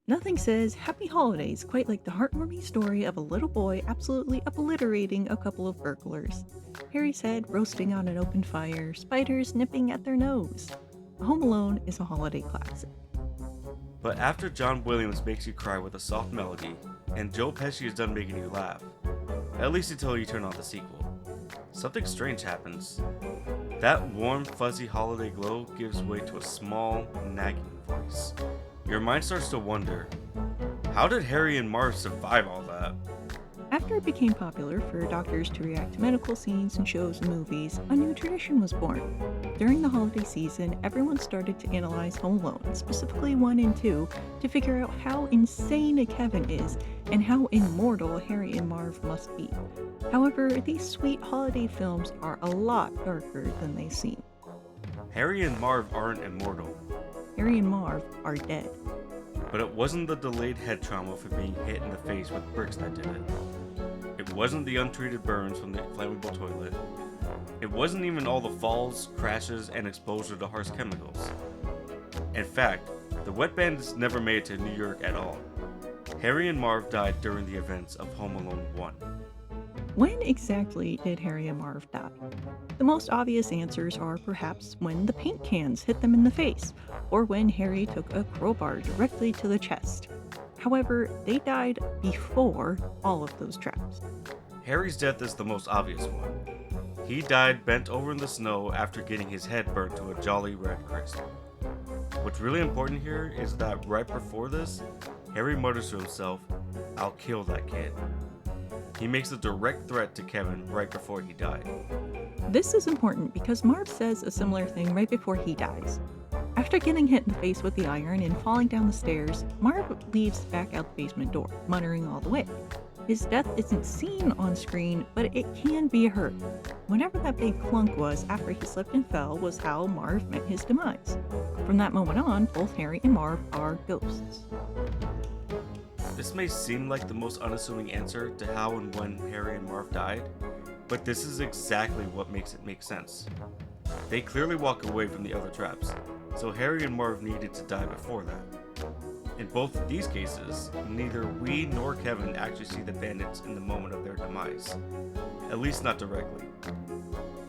Nothing says happy holidays quite like the heartwarming story of a little boy absolutely obliterating a couple of burglars. Harry's head roasting on an open fire, spiders nipping at their nose. Home Alone is a holiday classic. But after John Williams makes you cry with a soft melody, and Joe Pesci is done making you laugh, at least until you turn on the sequel, something strange happens. That warm, fuzzy holiday glow gives way to a small, nagging voice. Your mind starts to wonder, how did Harry and Marv survive all that? After it became popular for doctors to react to medical scenes in shows and movies, a new tradition was born. During the holiday season, everyone started to analyze Home Alone, specifically 1 and 2, to figure out how insane a Kevin is and how immortal Harry and Marv must be. However, these sweet holiday films are a lot darker than they seem. Harry and Marv aren't immortal, Harry and Marv are dead. but it wasn't the delayed head trauma from being hit in the face with bricks that did it. It wasn't the untreated burns from the flammable toilet. It wasn't even all the falls, crashes, and exposure to harsh chemicals. In fact, the Wet Bandits never made it to New York at all. Harry and Marv died during the events of Home Alone 1. When exactly did Harry and Marv die? The most obvious answers are perhaps when the paint cans hit them in the face, or when Harry took a crowbar directly to the chest. However, they died before all of those traps. Harry's death is the most obvious one. He died bent over in the snow after getting his head burnt to a jolly red crisp. What's really important here is that right before this, Harry mutters to himself, "I'll kill that kid." He makes a direct threat to Kevin right before he died. This is important because Marv says a similar thing right before he dies. After getting hit in the face with the iron and falling down the stairs, Marv leaves back out the basement door, muttering all the way. His death isn't seen on screen, but it can be heard. Whenever that big clunk was after he slipped and fell was how Marv met his demise. From that moment on, both Harry and Marv are ghosts. This may seem like the most unassuming answer to how and when Harry and Marv died, but this is exactly what makes it make sense. They clearly walk away from the other traps, so Harry and Marv needed to die before that. In both of these cases, neither we nor Kevin actually see the bandits in the moment of their demise, at least not directly.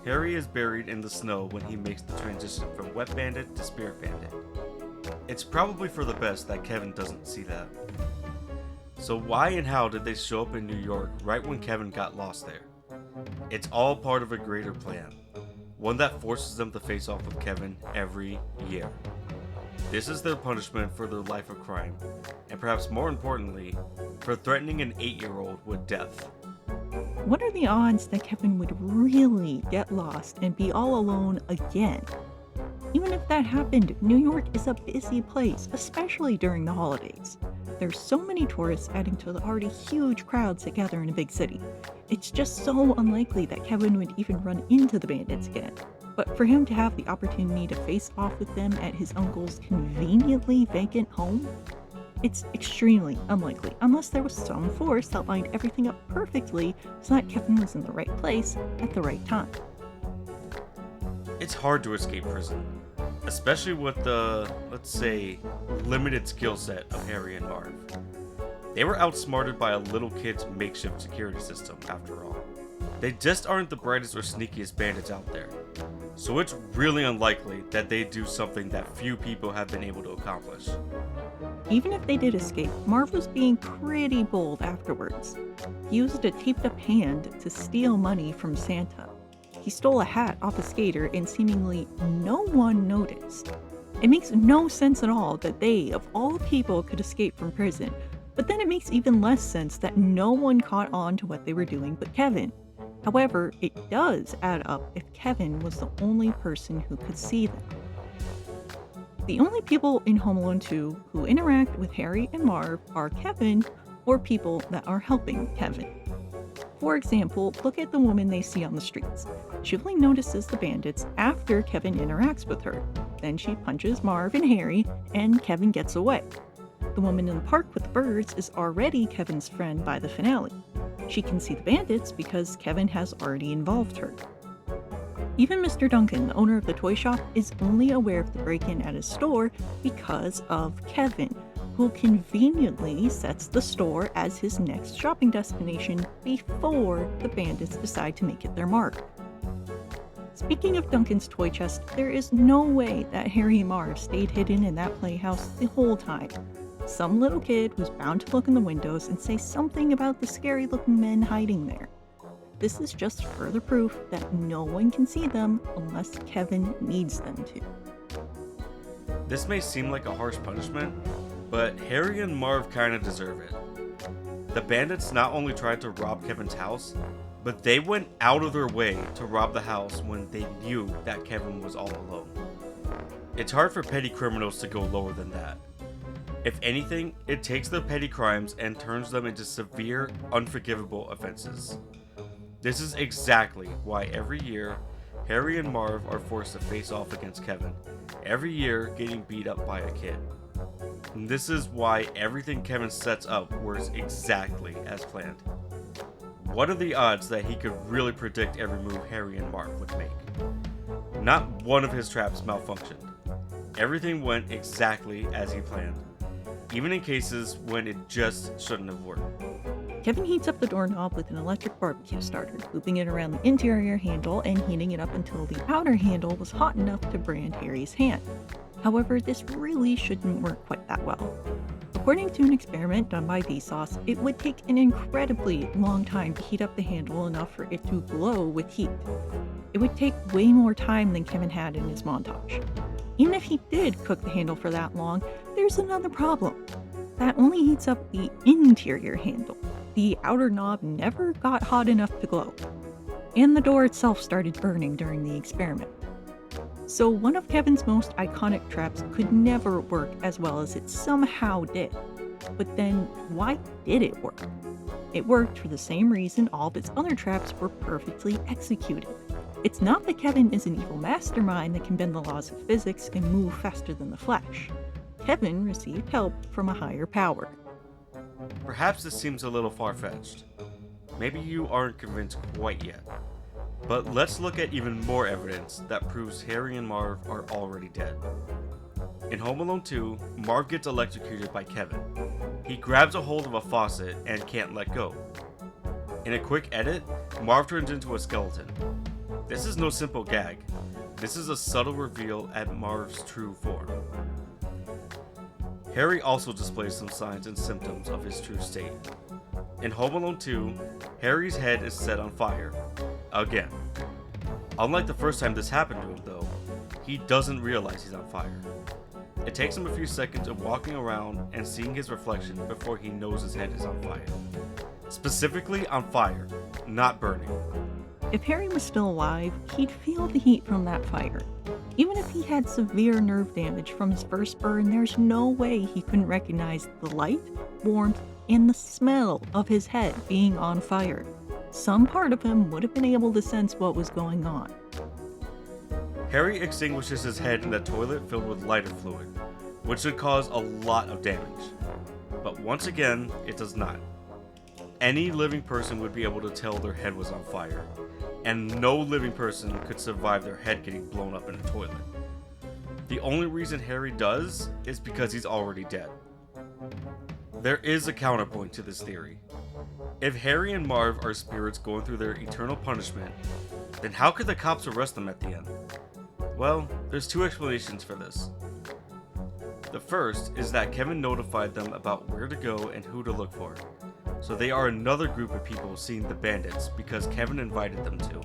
Harry is buried in the snow when he makes the transition from Wet Bandit to Spirit Bandit. It's probably for the best that Kevin doesn't see that. So why and how did they show up in New York right when Kevin got lost there? It's all part of a greater plan, one that forces them to face off with Kevin every year. This is their punishment for their life of crime, and perhaps more importantly, for threatening an 8-year-old with death. What are the odds that Kevin would really get lost and be all alone again? Even if that happened, New York is a busy place, especially during the holidays. There's so many tourists adding to the already huge crowds that gather in a big city. It's just so unlikely that Kevin would even run into the bandits again. But for him to have the opportunity to face off with them at his uncle's conveniently vacant home? It's extremely unlikely, unless there was some force that lined everything up perfectly so that Kevin was in the right place at the right time. It's hard to escape prison, especially with the, let's say, limited skill set of Harry and Marv. They were outsmarted by a little kid's makeshift security system, after all. They just aren't the brightest or sneakiest bandits out there, so it's really unlikely that they do something that few people have been able to accomplish. Even if they did escape, Marv was being pretty bold afterwards. He used a taped-up hand to steal money from Santa. He stole a hat off a skater and seemingly no one noticed. It makes no sense at all that they, of all people, could escape from prison, but then it makes even less sense that no one caught on to what they were doing but Kevin. However, it does add up if Kevin was the only person who could see them. The only people in Home Alone 2 who interact with Harry and Marv are Kevin or people that are helping Kevin. For example, look at the woman they see on the streets. She only notices the bandits after Kevin interacts with her. Then she punches Marv and Harry, and Kevin gets away. The woman in the park with the birds is already Kevin's friend by the finale. She can see the bandits because Kevin has already involved her. Even Mr. Duncan, the owner of the toy shop, is only aware of the break-in at his store because of Kevin, who conveniently sets the store as his next shopping destination before the bandits decide to make it their mark. Speaking of Duncan's toy chest, there is no way that Harry and Marv stayed hidden in that playhouse the whole time. Some little kid was bound to look in the windows and say something about the scary-looking men hiding there. This is just further proof that no one can see them unless Kevin needs them to. This may seem like a harsh punishment, but Harry and Marv kinda deserve it. The bandits not only tried to rob Kevin's house, but they went out of their way to rob the house when they knew that Kevin was all alone. It's hard for petty criminals to go lower than that. If anything, it takes their petty crimes and turns them into severe, unforgivable offenses. This is exactly why every year, Harry and Marv are forced to face off against Kevin, every year getting beat up by a kid. And this is why everything Kevin sets up works exactly as planned. What are the odds that he could really predict every move Harry and Marv would make? Not one of his traps malfunctioned. Everything went exactly as he planned, even in cases when it just shouldn't have worked. Kevin heats up the doorknob with an electric barbecue starter, looping it around the interior handle and heating it up until the outer handle was hot enough to brand Harry's hand. However, this really shouldn't work quite that well. According to an experiment done by Vsauce, it would take an incredibly long time to heat up the handle enough for it to glow with heat. It would take way more time than Kevin had in his montage. Even if he did cook the handle for that long, there's another problem. That only heats up the interior handle. The outer knob never got hot enough to glow. And the door itself started burning during the experiment. So one of Kevin's most iconic traps could never work as well as it somehow did. But then, why did it work? It worked for the same reason all of its other traps were perfectly executed. It's not that Kevin is an evil mastermind that can bend the laws of physics and move faster than the Flash. Kevin received help from a higher power. Perhaps this seems a little far-fetched. Maybe you aren't convinced quite yet. But let's look at even more evidence that proves Harry and Marv are already dead. In Home Alone 2, Marv gets electrocuted by Kevin. He grabs a hold of a faucet and can't let go. In a quick edit, Marv turns into a skeleton. This is no simple gag. This is a subtle reveal at Marv's true form. Harry also displays some signs and symptoms of his true state. In Home Alone 2, Harry's head is set on fire. Again. Unlike the first time this happened to him though, he doesn't realize he's on fire. It takes him a few seconds of walking around and seeing his reflection before he knows his head is on fire. Specifically on fire, not burning. If Harry was still alive, he'd feel the heat from that fire. Even if he had severe nerve damage from his first burn, there's no way he couldn't recognize the light, warmth, and the smell of his head being on fire. Some part of him would have been able to sense what was going on. Harry extinguishes his head in the toilet filled with lighter fluid, which should cause a lot of damage. But once again, it does not. Any living person would be able to tell their head was on fire, and no living person could survive their head getting blown up in a toilet. The only reason Harry does is because he's already dead. There is a counterpoint to this theory. If Harry and Marv are spirits going through their eternal punishment, then how could the cops arrest them at the end? Well, there's two explanations for this. The first is that Kevin notified them about where to go and who to look for, so they are another group of people seeing the bandits because Kevin invited them to.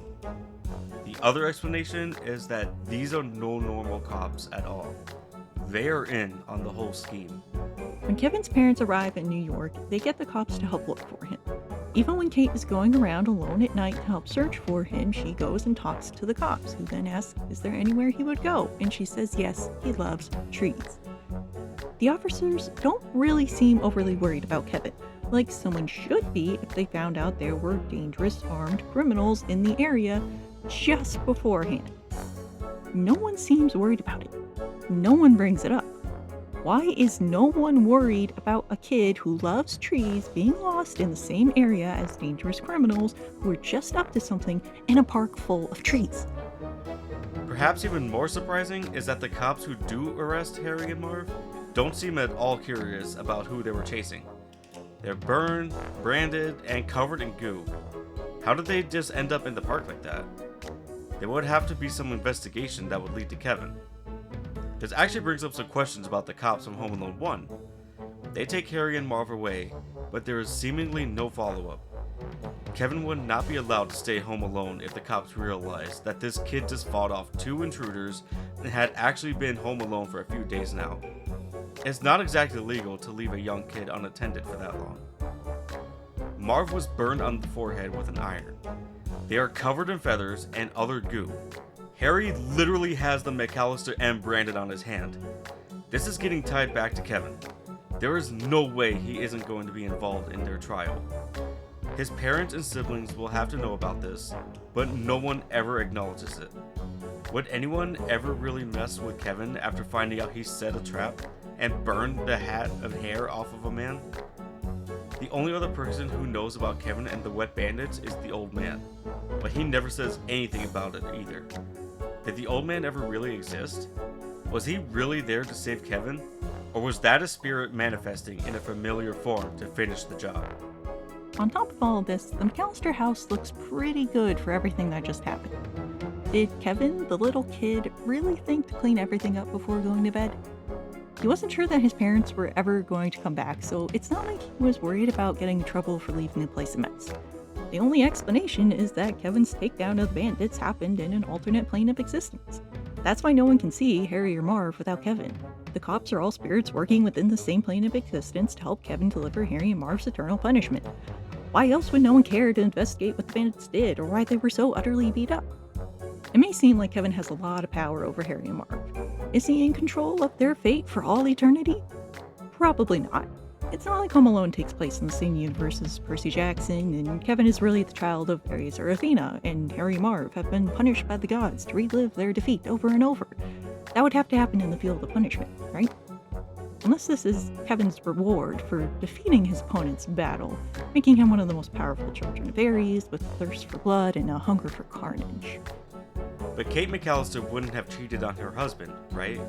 The other explanation is that these are no normal cops at all. They are in on the whole scheme. When Kevin's parents arrive in New York, they get the cops to help look for him. Even when Kate is going around alone at night to help search for him, she goes and talks to the cops, who then ask, is there anywhere he would go? And she says yes, he loves trees. The officers don't really seem overly worried about Kevin, like someone should be if they found out there were dangerous armed criminals in the area just beforehand. No one seems worried about it. No one brings it up. Why is no one worried about a kid who loves trees being lost in the same area as dangerous criminals who are just up to something in a park full of trees? Perhaps even more surprising is that the cops who do arrest Harry and Marv don't seem at all curious about who they were chasing. They're burned, branded, and covered in goo. How did they just end up in the park like that? There would have to be some investigation that would lead to Kevin. This actually brings up some questions about the cops from Home Alone 1. They take Harry and Marv away, but there is seemingly no follow-up. Kevin would not be allowed to stay home alone if the cops realized that this kid just fought off 2 intruders and had actually been home alone for a few days now. It's not exactly legal to leave a young kid unattended for that long. Marv was burned on the forehead with an iron. They are covered in feathers and other goo. Harry literally has the McAllister M branded on his hand. This is getting tied back to Kevin. There is no way he isn't going to be involved in their trial. His parents and siblings will have to know about this, but no one ever acknowledges it. Would anyone ever really mess with Kevin after finding out he set a trap and burned the hat of hair off of a man? The only other person who knows about Kevin and the Wet Bandits is the old man, but he never says anything about it either. Did the old man ever really exist? Was he really there to save Kevin? Or was that a spirit manifesting in a familiar form to finish the job? On top of all of this, the McAllister house looks pretty good for everything that just happened. Did Kevin, the little kid, really think to clean everything up before going to bed? He wasn't sure that his parents were ever going to come back, so it's not like he was worried about getting in trouble for leaving the place a mess. The only explanation is that Kevin's takedown of the bandits happened in an alternate plane of existence. That's why no one can see Harry or Marv without Kevin. The cops are all spirits working within the same plane of existence to help Kevin deliver Harry and Marv's eternal punishment. Why else would no one care to investigate what the bandits did or why they were so utterly beat up? It may seem like Kevin has a lot of power over Harry and Marv. Is he in control of their fate for all eternity? Probably not. It's not like Home Alone takes place in the same universe as Percy Jackson, and Kevin is really the child of Ares or Athena, and Harry and Marv have been punished by the gods to relive their defeat over and over. That would have to happen in the field of punishment, right? Unless this is Kevin's reward for defeating his opponent's battle, making him one of the most powerful children of Ares, with a thirst for blood and a hunger for carnage. But Kate McAllister wouldn't have cheated on her husband, right?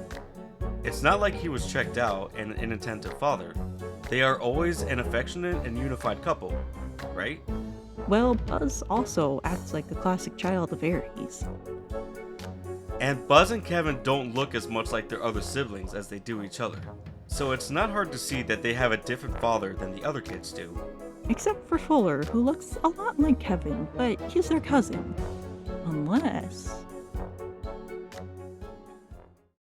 It's not like he was checked out and an inattentive father. They are always an affectionate and unified couple, right? Well, Buzz also acts like a classic child of Ares. And Buzz and Kevin don't look as much like their other siblings as they do each other. So it's not hard to see that they have a different father than the other kids do. Except for Fuller, who looks a lot like Kevin, but he's their cousin. Unless...